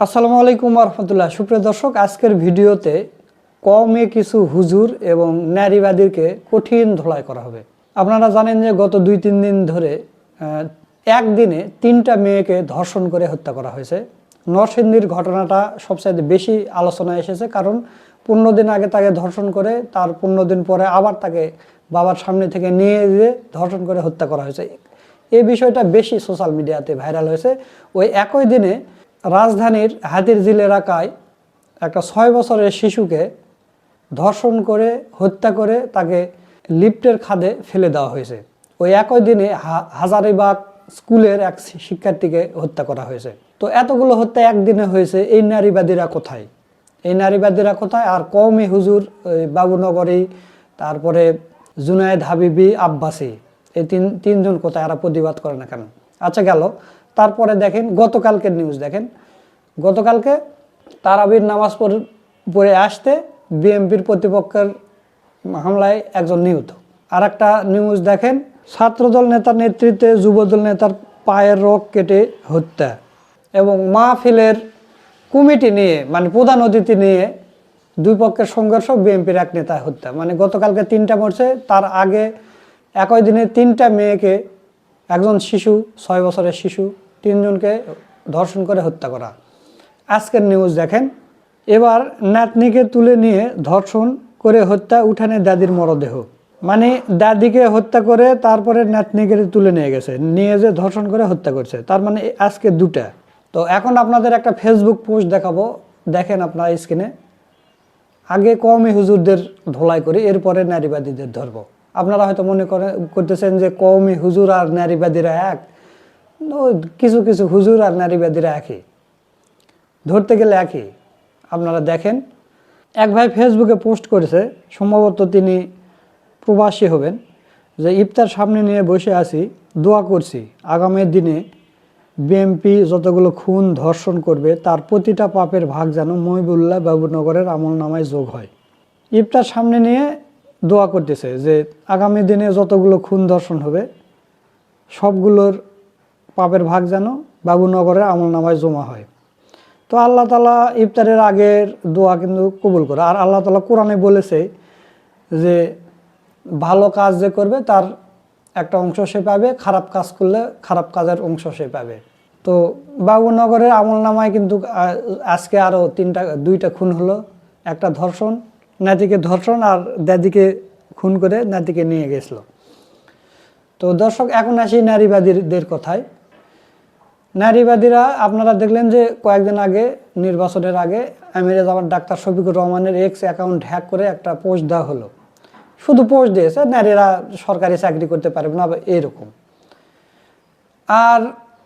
আসসালামু আলাইকুম রহমতুল্লাহ। সুপ্রিয় দর্শক, আজকের ভিডিওতে কওমে কিছু হুজুর এবং নারীবাদীকে কঠিন ধোলাই করা হবে। আপনারা জানেন যে গত 2-3 দিন ধরে একদিনে 3টা মেয়েকে ধর্ষণ করে হত্যা করা হয়েছে। নরসিংদীর ঘটনাটা সবচাইতে বেশি আলোচনায় এসেছে, কারণ 15 দিন আগে তাকে ধর্ষণ করে তার 15 দিন পরে আবার তাকে বাবার সামনে থেকে নিয়ে গিয়ে ধর্ষণ করে হত্যা করা হয়েছে। এই বিষয়টা বেশি সোশ্যাল মিডিয়াতে ভাইরাল হয়েছে। ওই একই দিনে রাজধানীর হাতিরঝিল এলাকায় একটা 6 বছরের শিশুকে ধর্ষণ করে হত্যা করে তাকে লিফটের খাদে ফেলে দেওয়া হয়েছে। ওই একই দিনে হাজারীবাগ স্কুলের এক শিক্ষার্থীকে হত্যা করা হয়েছে। তো এতগুলো হত্যা একদিনে হয়েছে, এই নারীবাদীরা কোথায়? এই নারীবাদীরা কোথায়? আর কওমি হুজুর, বাবুনগরী, তারপরে জুনায়েদ হাবিবি, আব্বাসী, এই তিনজন কোথায়? এরা প্রতিবাদ করে না কেন? আচ্ছা, গেল। তারপরে দেখেন গতকালকের নিউজ। দেখেন গতকালকে তারাবির নামাজ পড়ে আসতে বিএনপির প্রতিপক্ষের হামলায় একজন নিহত। আর একটা নিউজ দেখেন, ছাত্রদল নেতার নেতৃত্বে যুবদল নেতার পায়ের রগ কেটে হত্যা। এবং মাহফিলের কমিটি নিয়ে, মানে প্রধান অতিথি নিয়ে দুই পক্ষের সংঘর্ষ, বিএনপির এক নেতা হত্যা। মানে গতকালকে 3টা মরছে, তার আগে একই দিনে 3টা মেয়েকে, একজন শিশু, 6 বছরের শিশু, 3জনকে ধর্ষণ করে হত্যা করা। আজকের নিউজ দেখেন, এবার নাতনিকে তুলে নিয়ে ধর্ষণ করে হত্যা, উঠানে দাদির মরদেহ। মানে দাদিকে হত্যা করে তারপরে নাতনিকে তুলে নিয়ে গেছে, নিয়ে যে ধর্ষণ করে হত্যা করছে। তার মানে আজকে 2টা। তো এখন আপনাদের একটা ফেসবুক পোস্ট দেখাবো, দেখেন আপনার স্ক্রিনে। আগে কওমি হুজুরদের ধোলাই করি, এরপরে নারীবাদীদের ধরবো। আপনারা হয়তো মনে করতেছেন যে কওমি হুজুর আর নারীবাদীরা এক। কিছু কিছু হুজুর আর নারীবাদীরা একই, ধরতে গেলে একই। আপনারা দেখেন, এক ভাই ফেসবুকে পোস্ট করেছে, সম্ভবত তিনি প্রবাসী হবেন, যে ইফতার সামনে নিয়ে বসে আছি, দোয়া করছি আগামী দিনে বিএনপি যতগুলো খুন ধর্ষণ করবে তার প্রতিটা পাপের ভাগ যেন মহিবুল্লাহ বাবুনগরের আমলনামায় যোগ হয়। ইফতার সামনে নিয়ে দোয়া করতেছে যে আগামী দিনে যতগুলো খুন ধর্ষণ হবে সবগুলোর পাপের ভাগ যেন বাবুনগরের আমলনামায় জমা হয়। তো আল্লাহ তাআলা ইফতারের আগের দোয়া কিন্তু কবুল করে। আর আল্লাহ তাআলা কোরআনে বলেছে যে ভালো কাজ যে করবে তার একটা অংশ সে পাবে, খারাপ কাজ করলে খারাপ কাজের অংশ সে পাবে। তো বাবুনগরের আমলনামায় কিন্তু আজকে আরও 2টা খুন হলো, একটা ধর্ষণ, নাতিকে ধর্ষণ, আর দাদিকে খুন করে নাতিকে নিয়ে গেছিল। তো দর্শক, এখন আসি নারীবাদীদের কথায়। নারীবাদীরা, আপনারা দেখলেন যে কয়েকদিন আগে, নির্বাচনের আগে, আমিরে জামাত ডাক্তার শফিকুর রহমানের এক্স অ্যাকাউন্ট হ্যাক করে একটা পোস্ট দেওয়া হলো। শুধু পোস্ট দিয়েছে, নারীরা সরকারি চাকরি করতে পারবে না, এরকম। আর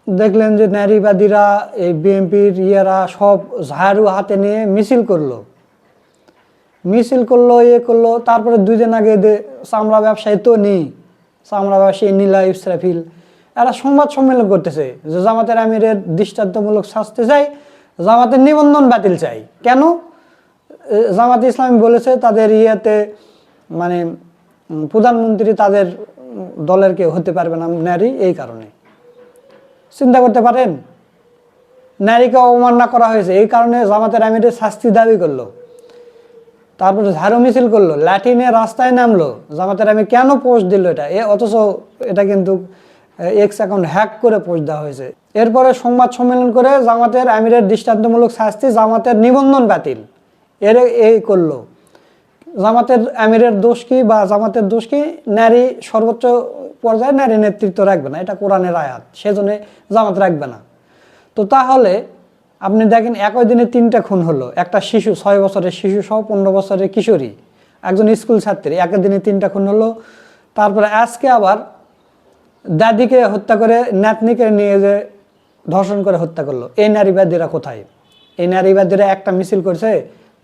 দেখলেন যে নারীবাদীরা, এই বিএনপির ইয়েরা সব ঝাড়ু হাতে নিয়ে মিছিল করলো, ইয়ে করলো। তারপরে 2 দিন আগে চামড়া ব্যবসায়ী চামড়া ব্যবসায়ী নীলা ইসরাফিল, এরা সংবাদ সম্মেলন করতেছে যে জামাতের আমিরের দৃষ্টান্তমূলক শাস্তি চাই, জামাতের নিবন্ধন বাতিল চাই। কেন? জামাতে ইসলামী বলেছে তাদের ইয়েতে, মানে প্রধানমন্ত্রী তাদের দলের কেউ হতে পারবে না নারী, এই কারণে। চিন্তা করতে পারেন, নারীকে অবমাননা করা হয়েছে, এই কারণে জামাতের আমিরের শাস্তি দাবি করলো। তারপরে ঝাড়ু মিছিল করলো, লাঠি নিয়ে রাস্তায় নামলো। জামাতের আমির কেন পোস্ট দিল এটা? অথচ এটা কিন্তু এক্স অ্যাকাউন্ট হ্যাক করে পোস্ট দেওয়া হয়েছে। এরপরে সংবাদ সম্মেলন করে জামাতের আমিরের দৃষ্টান্তমূলক শাস্তি, জামাতের নিবন্ধন বাতিল, এই করলো। জামাতের আমিরের দোষ কি বা জামাতের দোষ কি? নারী সর্বোচ্চ পর্যায়ে নারী নেতৃত্ব রাখবে না, এটা কোরআনের আয়াত, সেজন্য জামাত রাখবে না। তো তাহলে আপনি দেখেন, একই দিনে 3টা খুন হলো, একটা শিশু, 6 বছরের শিশু সহ 15 বছরের কিশোরী, একজন স্কুল ছাত্রী, একই দিনে 3টা খুন হলো। তারপরে আজকে আবার দাদিকে হত্যা করে নাতনিকে নিয়ে যে ধর্ষণ করে হত্যা করলো। এই নারীবাদীরা কোথায়? এই নারীবাদীরা একটা মিছিল করছে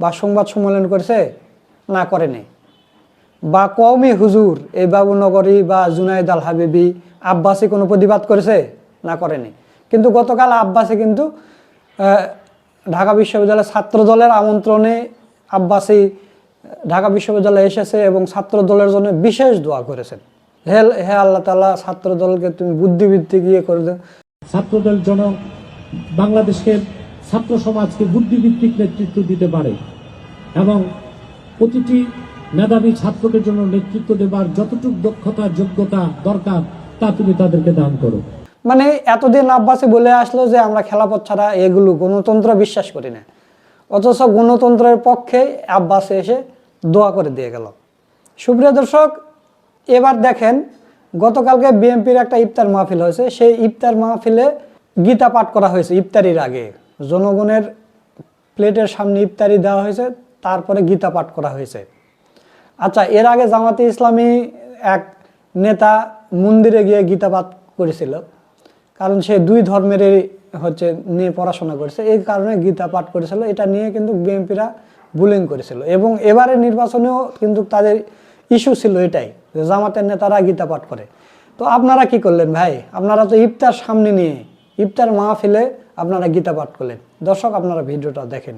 বা সংবাদ সম্মেলন করছে? না, করেনি। বা কওমি হুজুর, এই বাবুনগরী বা জুনায়েদ আল হাবিবি, আব্বাসী কোনো প্রতিবাদ করেছে? না, করেনি। কিন্তু গতকাল আব্বাসী কিন্তু ঢাকা বিশ্ববিদ্যালয়ের ছাত্র দলের আমন্ত্রণে আব্বাসী ঢাকা বিশ্ববিদ্যালয়ে এসেছে এবং ছাত্র দলের জন্য বিশেষ দোয়া করেছেন। হে আল্লাহ তাআলা, ছাত্র দলকে তুমি বুদ্ধিবৃত্তি গিয়ে করে দেন, ছাত্র দল বাংলাদেশকে ছাত্র সমাজকে বুদ্ধিভিত্তিক নেতৃত্ব দিতে পারে এবং প্রতিটি মেধাবী ছাত্রদের জন্য নেতৃত্ব দেবার যতটুকু দক্ষতা যোগ্যতা দরকার তা তুমি তাদেরকে দান করো। মানে এতদিন আব্বাসি বলে আসলো যে আমরা খেলাফত ছাড়া এগুলো গণতন্ত্র বিশ্বাস করি না, অথচ গণতন্ত্রের পক্ষে আব্বাসে এসে দোয়া করে দিয়ে গেল। সুপ্রিয় দর্শক, এবার দেখেন গতকালকে বিএনপির একটা ইফতার মাহফিল হয়েছে, সেই ইফতার মাহফিলে গীতা পাঠ করা হয়েছে। ইফতারির আগে জনগণের প্লেটের সামনে ইফতারি দেওয়া হয়েছে, তারপরে গীতা পাঠ করা হয়েছে। আচ্ছা, এর আগে জামাতে ইসলামী এক নেতা মন্দিরে গিয়ে গীতা পাঠ করেছিল, কারণ সে দুই ধর্মেরই নিয়ে পড়াশোনা করেছে, এই কারণে গীতা পাঠ করেছিল। এটা নিয়ে কিন্তু বিএনপিরা বুলিং করেছিল এবং এবারে নির্বাচনেও কিন্তু তাদের ইস্যু ছিল এটাই যে জামাতের নেতারা গীতা পাঠ করে। তো আপনারা কি করলেন ভাই? আপনারা তো ইফতার সামনে নিয়ে ইফতার মাহফিলে আপনারা গীতা পাঠ করলেন। দর্শক, আপনারা ভিডিওটা দেখেন।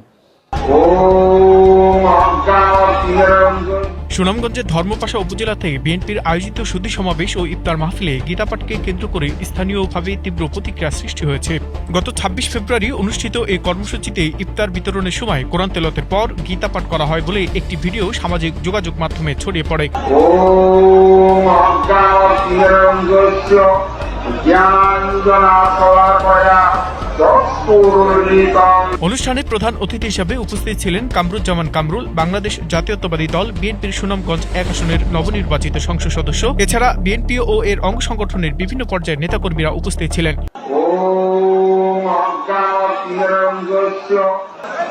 সুনামগঞ্জের ধর্মপাশা উপজেলা থেকে বিএনপির আয়োজিত সুধী সমাবেশ ও ইফতার মাহফিলে গীতাপাঠকে কেন্দ্র করে স্থানীয়ভাবে তীব্র প্রতিক্রিয়া সৃষ্টি হয়েছে। গত ২৬ ফেব্রুয়ারি অনুষ্ঠিত এই কর্মসূচিতে ইফতার বিতরণের সময় কোরআন তেলাওয়াতের পর গীতা পাঠ করা হয় বলে একটি ভিডিও সামাজিক যোগাযোগ মাধ্যমে ছড়িয়ে পড়ে। অনুষ্ঠানে প্রধান অতিথি হিসেবে উপস্থিত ছিলেন কামরুজ্জামান কামরুল, বাংলাদেশ জাতীয়তাবাদী দল বিএনপির সুনামগঞ্জ ১ আসনের নবনির্বাচিত সংসদ সদস্য। এছাড়া বিএনপি ও এর অঙ্গ সংগঠনের বিভিন্ন পর্যায়ের নেতাকর্মীরা উপস্থিত ছিলেন।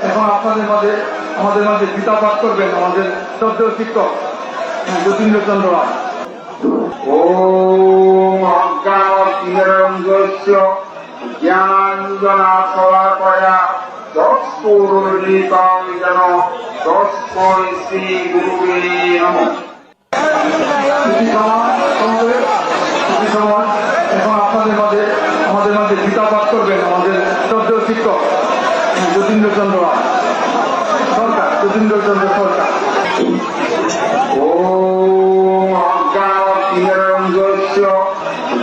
এখন আপনাদের মাঝে আমাদের মাঝে গীতা পাঠ করবেন আমাদের শ্রদ্ধেয় শিক্ষক যতীন্দ্রচন্দ্র রায়। জ্ঞানাঞ্জনা করা এখন আপনাদের মাঝে আমাদের মাঝে গীতা পাঠ করবেন আমাদের শ্রদ্ধেয় শিক্ষক যতীন্দ্রচন্দ্র রায় সরকার, যতীন্দ্রচন্দ্র সরকার।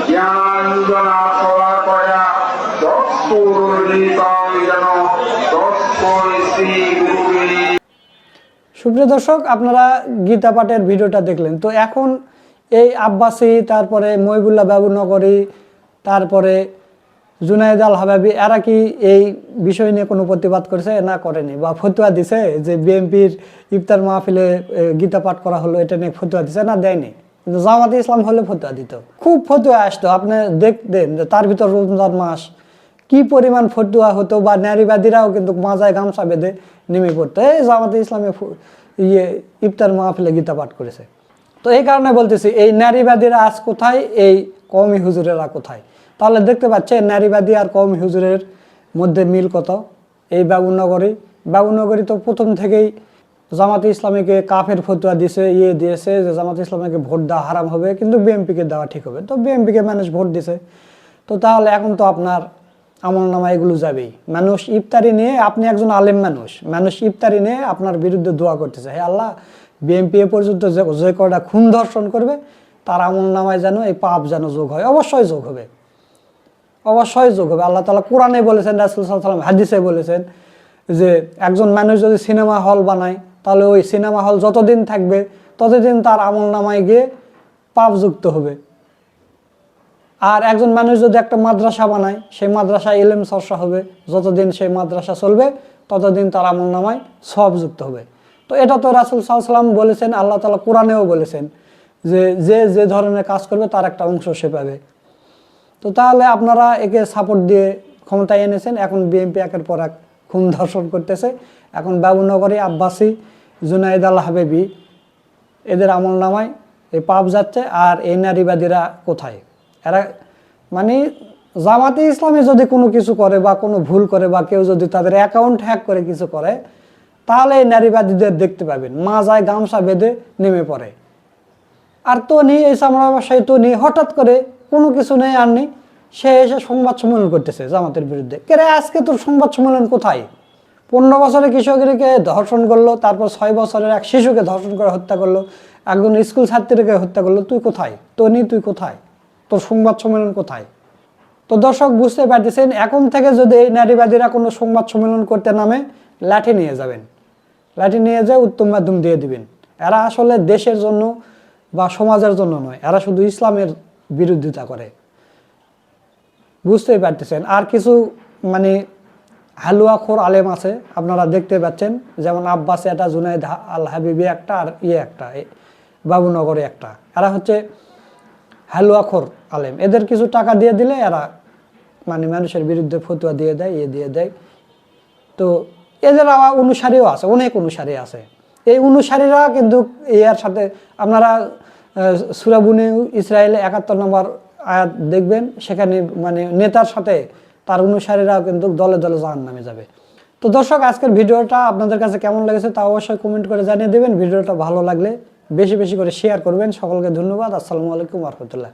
জ্ঞানাঞ্জনা করা সুপ্রিয় দর্শক, আপনারা গীতা পাঠের ভিডিওটা দেখলেন। তো এখন এই আব্বাসী, তারপরে মহিবুল্লাহ বাবুনগরী, তারপরে জুনায়েদ আল হাবাবি, এরা কি এই বিষয় নিয়ে কোনো প্রতিবাদ করেছে? না, করেনি। বা ফতোয়া দিছে যে বিএনপির ইফতার মাহফিলে গীতা পাঠ করা হলো, এটা নিয়ে ফতোয়া দিছে? না, দেয়নি। কিন্তু জামাতে ইসলাম হলে ফতোয়া দিত, খুব ফতোয়া আসতো। আপনি দেখতেন যে তার ভিতর রমজান মাস কি পরিমাণ ফতোয়া হতো, বা নারীবাদীরাও কিন্তু মাজায় গামছা বেঁধে নেমে পড়তো, এই জামাতে ইসলামে ইফতার মাহফিলে গীতা পাঠ করেছে। তো এই কারণে বলতেছি, এই নারীবাদীরা আজ কোথায়, এই কওমি হুজুরেরা কোথায়? তাহলে দেখতে পাচ্ছেন নারীবাদী আর কওমি হুজুরের মধ্যে মিল কত। এই বাবুনগরী তো প্রথম থেকেই জামাতে ইসলামীকে কাফের ফতোয়া দিয়েছে, দিয়েছে যে জামাতে ইসলামীকে ভোট দেওয়া হারাম হবে, কিন্তু বিএনপিকে দেওয়া ঠিক হবে। তো বিএনপিকে মানুষ ভোট দিছে। তো তাহলে এখন তো আপনার আমলনামা এগুলো যাবেই। মানুষ ইফতারি নিয়ে, আপনি একজন আলেম মানুষ ইফতারি নিয়ে আপনার বিরুদ্ধে দোয়া করতেছে, হে আল্লাহ, বিএনপি এ পর্যন্ত যে কয়টা খুন ধর্ষণ করবে তার আমলনামায় যেন এই পাপ যেন যোগ হয়। অবশ্যই যোগ হবে, অবশ্যই যোগ হবে। আল্লাহ তাআলা কোরআনে বলেছেন, রাসূল সাল্লাল্লাহু আলাইহি ওয়াসাল্লাম হাদিসে বলেছেন যে একজন মানুষ যদি সিনেমা হল বানায়, তাহলে ওই সিনেমা হল যতদিন থাকবে ততদিন তার আমলনামায় গিয়ে পাপ যুক্ত হবে। আর একজন মানুষ যদি একটা মাদ্রাসা বানায়, সেই মাদ্রাসায় ইলম চর্চা হবে, যতদিন সেই মাদ্রাসা চলবে ততদিন তার আমলনামায় সওয়াব যুক্ত হবে। তো এটা তো রাসূল সাল্লাল্লাহু আলাইহি ওয়াসাল্লাম বলেছেন, আল্লাহ তাআলা কোরআনেও বলেছেন যে যে ধরনের কাজ করবে তার একটা অংশ সে পাবে। তো তাহলে আপনারা একে সাপোর্ট দিয়ে ক্ষমতায় এনেছেন, এখন বিএনপি একের পর এক খুন ধর্ষণ করতেছে। এখন বাবুনগরী, আব্বাসী, জুনায়েদ আল হাবাবি, এদের আমলনামায় এই পাপ যাচ্ছে। আর এই নারীবাদীরা কোথায়? এরা মানে জামাতে ইসলামী যদি কোনো কিছু করে বা কোনো ভুল করে, বা কেউ যদি তাদের অ্যাকাউন্ট হ্যাক করে কিছু করে, তাহলে এই নারীবাদীদের দেখতে পাবেন মাজায় গামছা বেঁধে নেমে পড়ে। আর তনি, এই চামড়া ব্যবসায়ী তনি হঠাৎ করে কোনো কিছু নেই আর নেই, সে এসে সংবাদ সম্মেলন করতেছে জামাতের বিরুদ্ধে। কে রে, আজকে তোর সংবাদ সম্মেলন কোথায়? 15 বছরের কিশোরীকে ধর্ষণ করলো, তারপর 6 বছরের এক শিশুকে ধর্ষণ করে হত্যা করলো, একজন স্কুল ছাত্রীকে হত্যা করলো। তুই কোথায় তনি? তুই কোথায়? তোর সংবাদ সম্মেলন কোথায়? তো দর্শক বুঝতে পারতেছেন, এখন থেকে যদি এই নারীবাদীরা কোনো সংবাদ সম্মেলন করতে নামে, লাঠি নিয়ে যাবেন, লাঠি নিয়ে যায় উত্তম মাধ্যম দিয়ে দিবেন। এরা আসলে দেশের জন্য বা সমাজের জন্য নয়, এরা শুধু ইসলামের বিরোধিতা করে, বুঝতেই পারতেছেন। আর কিছু মানে হালুয়াখোর আলেম আছে, আপনারা দেখতে পাচ্ছেন, যেমন আব্বাস এটা, জুনাইদ আল হাবিবি একটা, আর একটা বাবুনগরে একটা। এরা হচ্ছে হালুয়াখোর আলেম। এদের কিছু টাকা দিয়ে দিলে এরা মানে মানুষের বিরুদ্ধে ফতুয়া দিয়ে দেয়, দিয়ে দেয়। তো এদের আবার অনুসারীও আছে, অনেক অনুসারী আছে। এই অনুসারীরা কিন্তু এর সাথে আপনারা সূরা বনী ইসরাইল ৭১ নম্বর আয়াত দেখবেন, সেখানে মানে নেতার সাথে তার অনুসারীরা কিন্তু দলে দলে জাহান্নামে যাবে। তো দর্শক, আজকের ভিডিওটা আপনাদের কাছে কেমন লেগেছে তা অবশ্যই কমেন্ট করে জানিয়ে দেবেন। ভিডিওটা ভালো লাগলে বেশি বেশি করে শেয়ার করবেন। সকলকে ধন্যবাদ। আসসালামু আলাইকুম ওয়া রাহমাতুল্লাহ।